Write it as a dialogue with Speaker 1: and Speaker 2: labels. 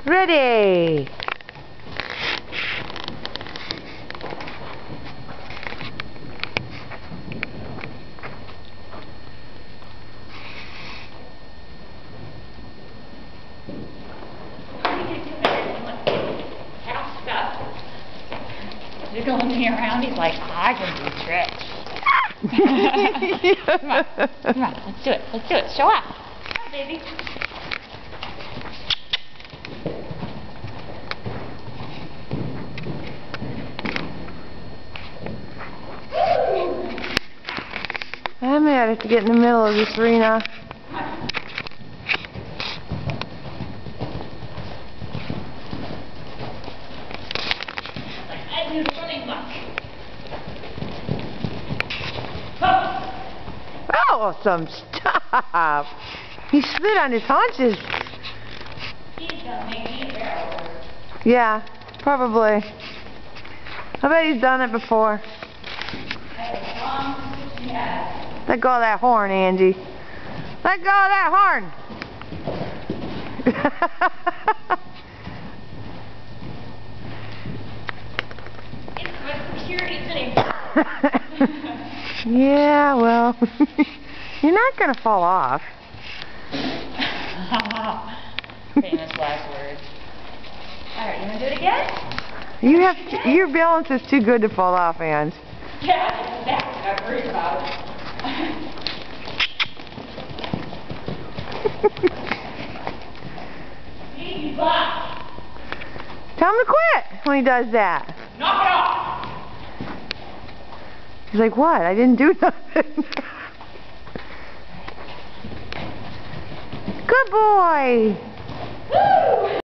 Speaker 1: Ready.
Speaker 2: You're going me around, he's like, I can do tricks. Come on, let's do it, show up. Come on, baby.
Speaker 1: I'm at it to get in the middle of this arena. Awesome stuff! He slid on his haunches.
Speaker 2: He's gonna make me a barrel.
Speaker 1: Yeah, probably. I bet he's done it before. Let go of that horn, Angie. Let go of that horn!
Speaker 2: It's my security thing.
Speaker 1: Yeah, well, you're not going to fall off.
Speaker 2: Famous last words. Alright, you want to do it again?
Speaker 1: Your balance is too good to fall off, Ange.
Speaker 2: Yeah, that's what I'm worried about. Easy, Bob.
Speaker 1: Tell him to quit when he does that.
Speaker 2: Knock it off.
Speaker 1: He's like, what? I didn't do nothing. Good boy.